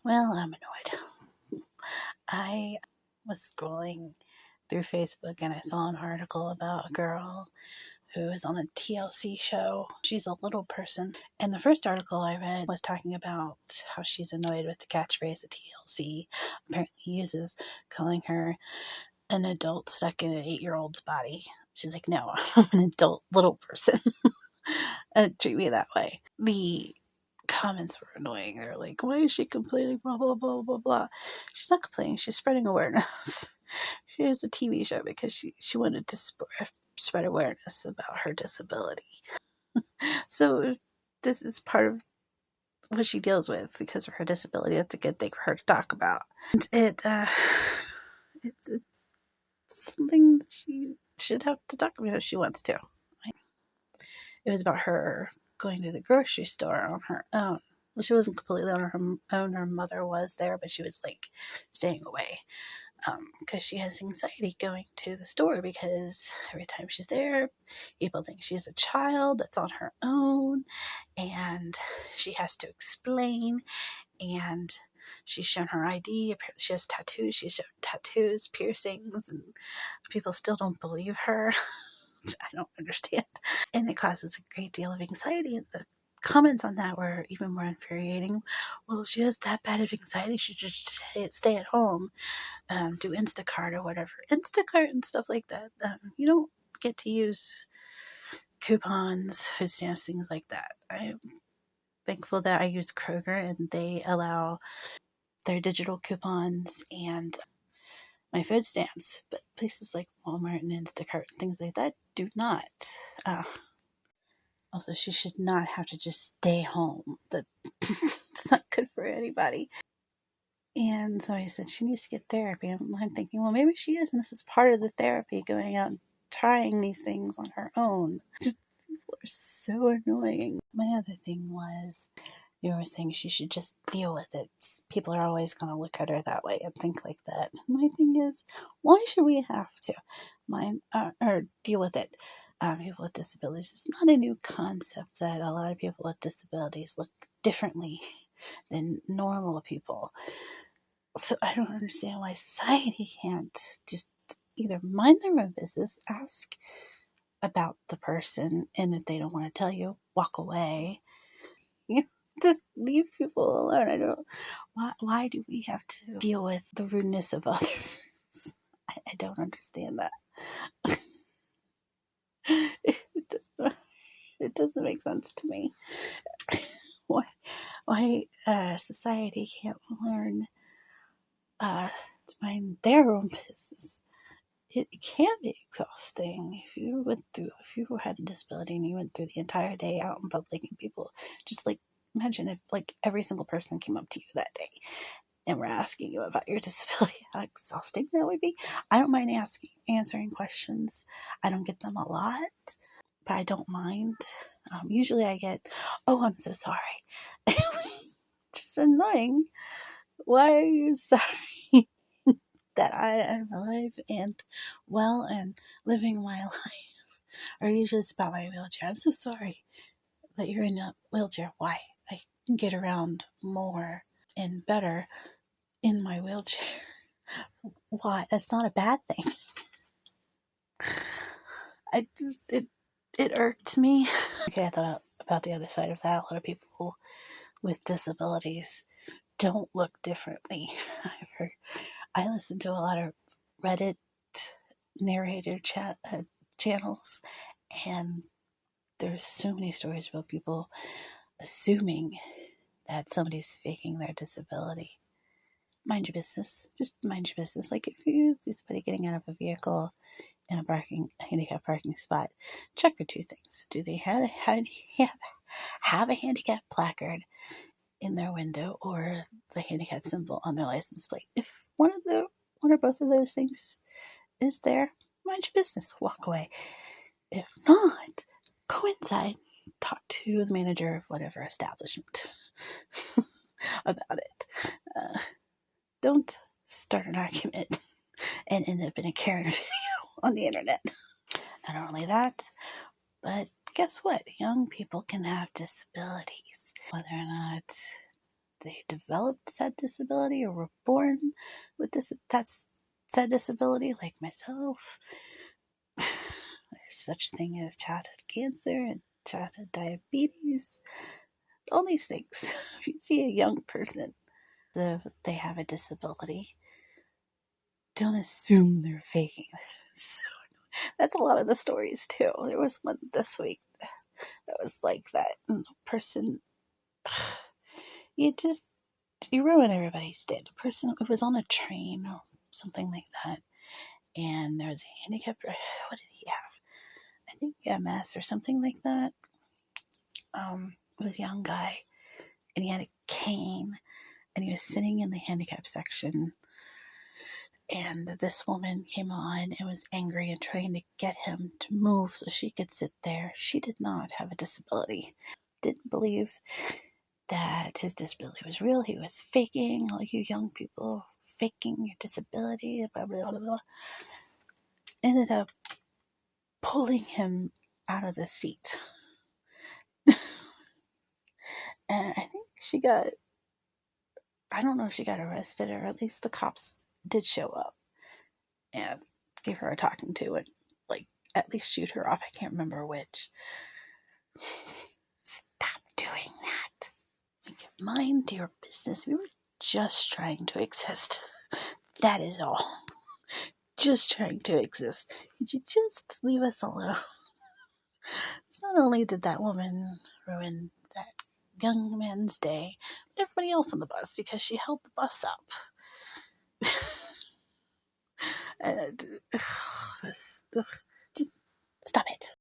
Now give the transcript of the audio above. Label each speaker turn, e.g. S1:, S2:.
S1: Well, I'm annoyed. I was scrolling through Facebook and I saw an article about a girl who is on a TLC show. She's a little person. And the first article I read was talking about how she's annoyed with the catchphrase that TLC apparently uses, calling her an adult stuck in an 8-year-old's body. She's like, no, I'm an adult little person. Treat me that way. The comments were annoying. They're like, why is she complaining? Blah, blah, blah, blah, blah. She's not complaining. She's spreading awareness. She has a TV show because she wanted to spread awareness about her disability. So this is part of what she deals with because of her disability. It's a good thing for her to talk about. And it's something she should have to talk about if she wants to. It was about her going to the grocery store on her own. Well, she wasn't completely on her own. Her mother was there, but she was like staying away because she has anxiety going to the store because every time she's there, people think she's a child that's on her own and she has to explain. And she's shown her ID. Apparently she has tattoos. She's shown tattoos, piercings, and people still don't believe her. I don't understand. And it causes a great deal of anxiety. And the comments on that were even more infuriating. Well, if she has that bad of anxiety, she should just stay at home, do Instacart or whatever. Instacart and stuff like that. You don't get to use coupons, food stamps, things like that. I'm thankful that I use Kroger and they allow their digital coupons and my food stamps, but places like Walmart and Instacart and things like that do not. Also, she should not have to just stay home. It's not good for anybody. And so I said she needs to get therapy. I'm thinking, well, maybe she is, and this is part of the therapy, going out and trying these things on her own. Just people are so annoying. My other thing was, you were saying she should just deal with it. People are always going to look at her that way and think like that. My thing is, why should we have to or deal with it? People with disabilities. It's not a new concept that a lot of people with disabilities look differently than normal people. So I don't understand why society can't just either mind their own business, ask about the person, and if they don't want to tell you, walk away. You know, just leave people alone. I don't. Why do we have to deal with the rudeness of others? I don't understand that. It doesn't make sense to me. Why society can't learn to mind their own business? It can be exhausting if you had a disability and you went through the entire day out in public and people just like, imagine if like every single person came up to you that day and were asking you about your disability, how exhausting that would be. I don't mind answering questions. I don't get them a lot, but I don't mind. Usually I get, oh, I'm so sorry. Just annoying. Why are you sorry that I am alive and well and living my life? Or usually it's about my wheelchair. I'm so sorry that you're in a wheelchair. Why? I can get around more and better in my wheelchair. Why? That's not a bad thing. It irked me. Okay, I thought about the other side of that. A lot of people with disabilities don't look differently. I listen to a lot of Reddit narrator channels, and there's so many stories about people assuming that somebody's faking their disability. Mind your business. Just mind your business. Like if you see somebody getting out of a vehicle in a handicap parking spot, check for two things. Do they have a handicap placard in their window or the handicap symbol on their license plate? If one or both of those things is there, mind your business. Walk away. If not, go inside. Talk to the manager of whatever establishment about it. Don't start an argument and end up in a Karen video on the internet. Not only that, but guess what? Young people can have disabilities. Whether or not they developed said disability or were born with said disability, like myself. There's such thing as childhood cancer and childhood diabetes. All these things. If you see a young person, they have a disability, don't assume they're faking it. So that's a lot of the stories too. There was one this week that was like that. And the person, you ruin everybody's day. The person, it was on a train or something like that, and there was a handicapped. What did he have? I think MS or something like that. It was a young guy, and he had a cane, and he was sitting in the handicap section. And this woman came on and was angry and trying to get him to move so she could sit there. She did not have a disability. Didn't believe that his disability was real. He was faking, all you young people, faking your disability, blah, blah, blah, blah. Ended up pulling him out of the seat. And I think I don't know if she got arrested, or at least the cops did show up and give her a talking to and, like, at least shoot her off. I can't remember which. Stop doing that. Mind your business. We were just trying to exist. That is all. Just trying to exist. Could you just leave us alone? So not only did that woman ruin that young man's day, but everybody else on the bus, because she held the bus up. And just stop it.